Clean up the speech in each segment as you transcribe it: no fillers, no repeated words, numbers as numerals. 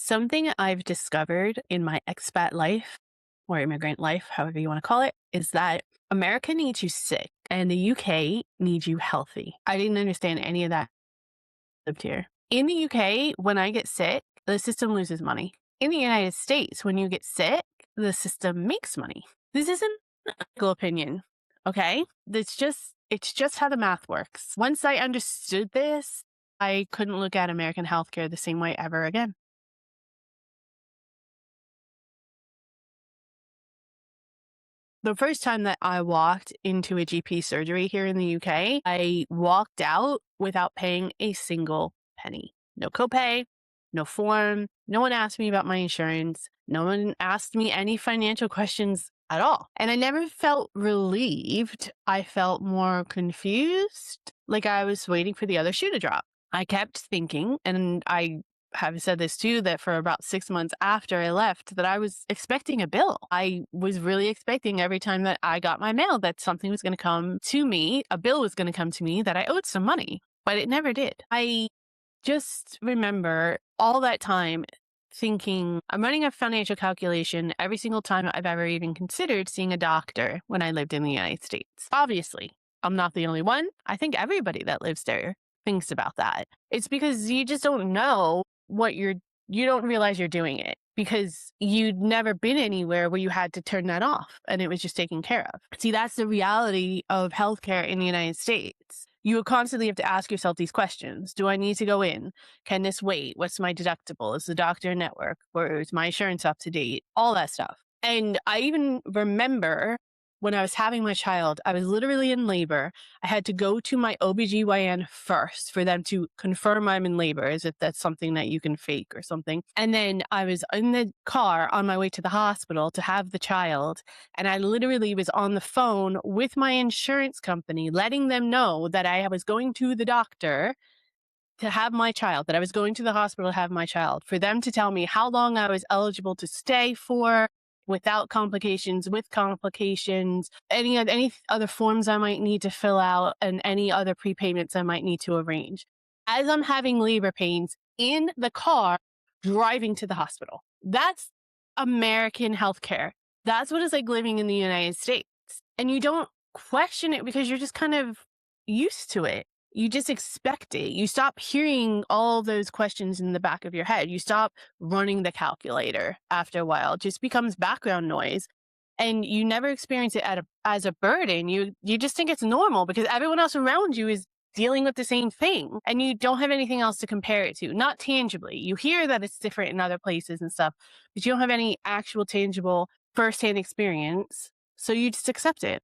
Something I've discovered in my expat life or immigrant life, however you want to call it, is that America needs you sick and the UK needs you healthy. I didn't understand any of that when I lived here. In the UK, when I get sick, the system loses money. In the United States, when you get sick, the system makes money. This isn't a political opinion, okay? It's just how the math works. Once I understood this, I couldn't look at American healthcare the same way ever again. The first time that I walked into a GP surgery here in the UK, I walked out without paying a single penny. No copay, no form. No one asked me about my insurance. No one asked me any financial questions at all. And I never felt relieved. I felt more confused, like I was waiting for the other shoe to drop. I kept thinking, and I have said this too, that for about 6 months after I left, that I was expecting a bill. I was really expecting every time that I got my mail that something was going to come to me, a bill was going to come to me, that I owed some money, but it never did. I just remember all that time thinking, I'm running a financial calculation every single time I've ever even considered seeing a doctor when I lived in the United States. Obviously, I'm not the only one. I think everybody that lives there thinks about that. It's because you just don't know you don't realize you're doing it because you'd never been anywhere where you had to turn that off and it was just taken care of. See, that's the reality of healthcare in the United States. You would constantly have to ask yourself these questions. Do I need to go in? Can this wait? What's my deductible? Is the doctor network? Or is my insurance up to date? All that stuff. And I even remember when I was having my child, I was literally in labor. I had to go to my OBGYN first for them to confirm I'm in labor, as if that's something that you can fake or something. And then I was in the car on my way to the hospital to have the child. And I literally was on the phone with my insurance company, letting them know that I was going to the doctor to have my child, that I was going to the hospital to have my child, for them to tell me how long I was eligible to stay for, without complications, with complications, any other forms I might need to fill out, and any other prepayments I might need to arrange. As I'm having labor pains in the car driving to the hospital. That's American healthcare. That's what it's like living in the United States. And you don't question it because you're just kind of used to it. You just expect it. You stop hearing all those questions in the back of your head. You stop running the calculator after a while. It just becomes background noise. And you never experience it as a burden. You just think it's normal because everyone else around you is dealing with the same thing and you don't have anything else to compare it to, not tangibly. You hear that it's different in other places and stuff, but you don't have any actual tangible firsthand experience. So you just accept it.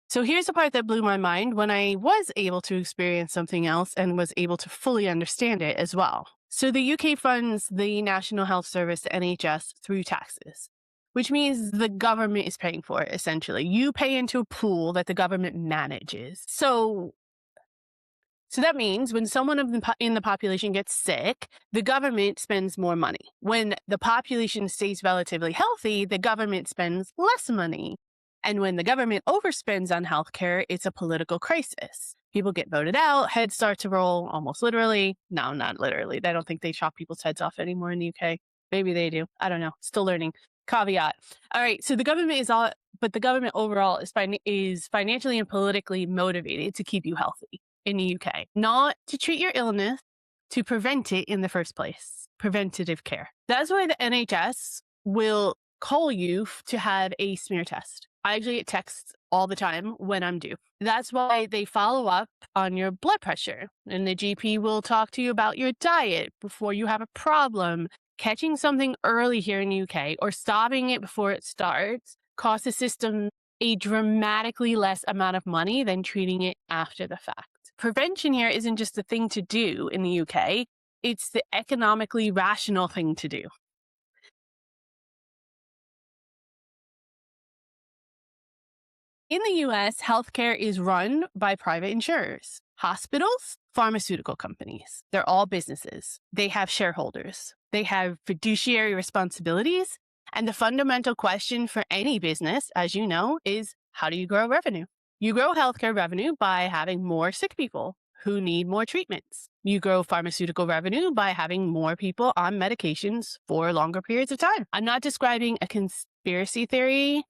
So here's the part that blew my mind when I was able to experience something else and was able to fully understand it as well. So the UK funds the National Health Service, the NHS, through taxes, which means the government is paying for it, essentially. You pay into a pool that the government manages. So that means when someone in the population gets sick, the government spends more money. When the population stays relatively healthy, the government spends less money. And when the government overspends on healthcare, it's a political crisis. People get voted out, heads start to roll, almost literally. No, not literally. I don't think they chop people's heads off anymore in the UK. Maybe they do. I don't know. Still learning. Caveat. All right. So the government but the government overall is financially and politically motivated to keep you healthy in the UK, not to treat your illness, to prevent it in the first place. Preventative care. That's why the NHS will call you to have a smear test. I actually get texts all the time when I'm due. That's why they follow up on your blood pressure, and the GP will talk to you about your diet before you have a problem. Catching something early here in the UK or stopping it before it starts costs the system a dramatically less amount of money than treating it after the fact. Prevention here isn't just the thing to do in the UK, it's the economically rational thing to do. In the US, healthcare is run by private insurers, hospitals, pharmaceutical companies. They're all businesses. They have shareholders. They have fiduciary responsibilities. And the fundamental question for any business, as you know, is how do you grow revenue? You grow healthcare revenue by having more sick people who need more treatments. You grow pharmaceutical revenue by having more people on medications for longer periods of time. I'm not describing a conspiracy theory.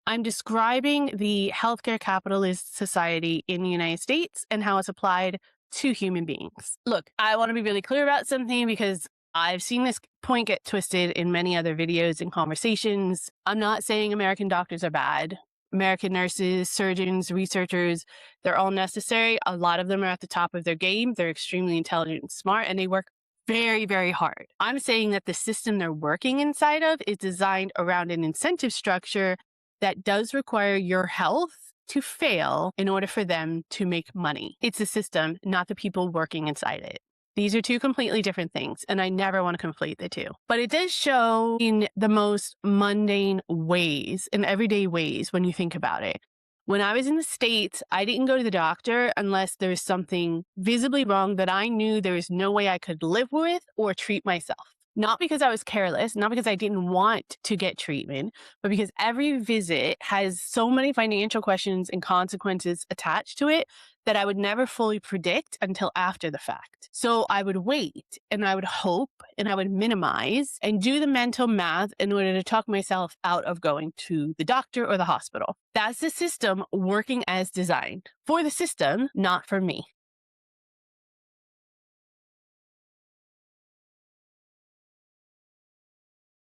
I'm describing the healthcare capitalist society in the United States and how it's applied to human beings. Look, I want to be really clear about something because I've seen this point get twisted in many other videos and conversations. I'm not saying American doctors are bad. American nurses, surgeons, researchers, they're all necessary. A lot of them are at the top of their game. They're extremely intelligent and smart, and they work very, very hard. I'm saying that the system they're working inside of is designed around an incentive structure that does require your health to fail in order for them to make money. It's the system, not the people working inside it. These are two completely different things, and I never want to conflate the two. But it does show in the most mundane ways, in everyday ways when you think about it. When I was in the States, I didn't go to the doctor unless there was something visibly wrong that I knew there was no way I could live with or treat myself. Not because I was careless, not because I didn't want to get treatment, but because every visit has so many financial questions and consequences attached to it that I would never fully predict until after the fact. So I would wait and I would hope and I would minimize and do the mental math in order to talk myself out of going to the doctor or the hospital. That's the system working as designed for the system, not for me.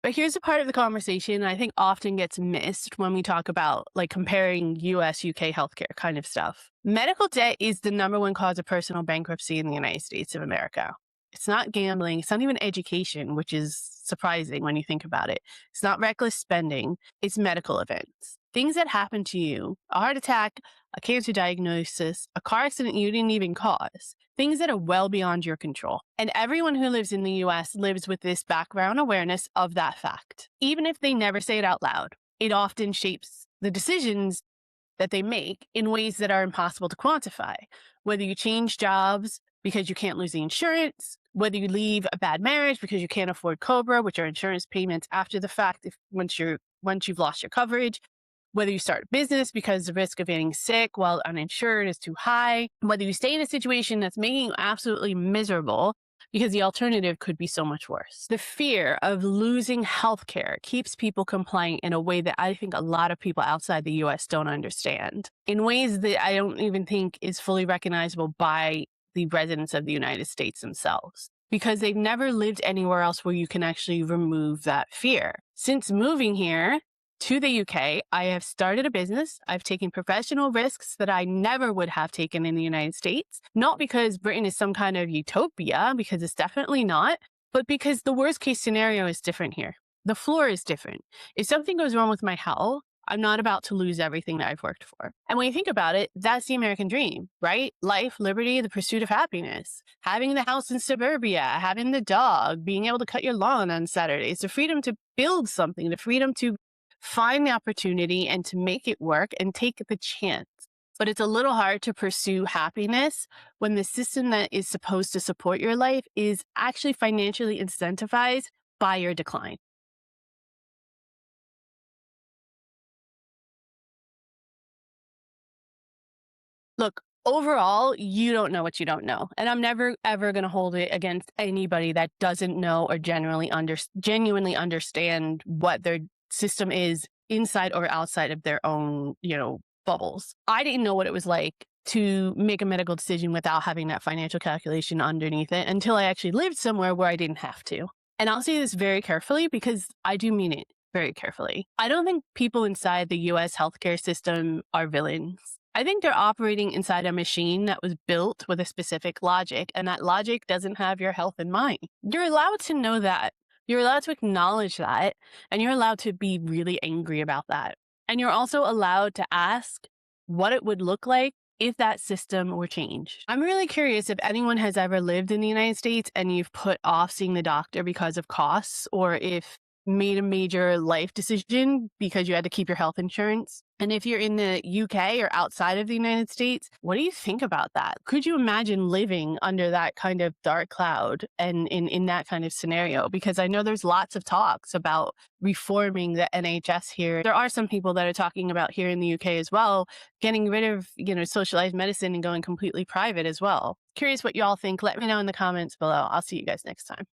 But here's a part of the conversation I think often gets missed when we talk about like comparing US, UK healthcare kind of stuff. Medical debt is the #1 cause of personal bankruptcy in the United States of America. It's not gambling. It's not even education, which is surprising when you think about it. It's not reckless spending. It's medical events. Things that happen to you, a heart attack, a cancer diagnosis, a car accident you didn't even cause, things that are well beyond your control. And everyone who lives in the US lives with this background awareness of that fact. Even if they never say it out loud, it often shapes the decisions that they make in ways that are impossible to quantify. Whether you change jobs because you can't lose the insurance, whether you leave a bad marriage because you can't afford COBRA, which are insurance payments after the fact once you've lost your coverage, whether you start a business because the risk of getting sick while uninsured is too high, whether you stay in a situation that's making you absolutely miserable because the alternative could be so much worse. The fear of losing healthcare keeps people complying in a way that I think a lot of people outside the US don't understand, in ways that I don't even think is fully recognizable by the residents of the United States themselves, because they've never lived anywhere else where you can actually remove that fear. Since moving here to the UK, I have started a business. I've taken professional risks that I never would have taken in the United States, not because Britain is some kind of utopia, because it's definitely not, but because the worst case scenario is different here. The floor is different. If something goes wrong with my health, I'm not about to lose everything that I've worked for. And when you think about it, that's the American dream, right? Life, liberty, the pursuit of happiness, having the house in suburbia, having the dog, being able to cut your lawn on Saturdays, the freedom to build something, the freedom to find the opportunity and to make it work and take the chance. But it's a little hard to pursue happiness when the system that is supposed to support your life is actually financially incentivized by your decline. Look, overall, you don't know what you don't know. And I'm never, ever going to hold it against anybody that doesn't know or genuinely understand what their system is inside or outside of their own, bubbles. I didn't know what it was like to make a medical decision without having that financial calculation underneath it until I actually lived somewhere where I didn't have to. And I'll say this very carefully because I do mean it very carefully. I don't think people inside the US healthcare system are villains. I think they're operating inside a machine that was built with a specific logic, and that logic doesn't have your health in mind. You're allowed to know that. You're allowed to acknowledge that, and you're allowed to be really angry about that. And you're also allowed to ask what it would look like if that system were changed. I'm really curious if anyone has ever lived in the United States and you've put off seeing the doctor because of costs, or if made a major life decision because you had to keep your health insurance And if you're in the UK or outside of the United States, what do you think about that? Could you imagine living under that kind of dark cloud and in that kind of scenario? Because I know there's lots of talks about reforming the NHS here. There are some people that are talking about here in the UK as well, getting rid of, socialized medicine and going completely private as well. Curious what y'all think. Let me know in the comments below. I'll see you guys next time.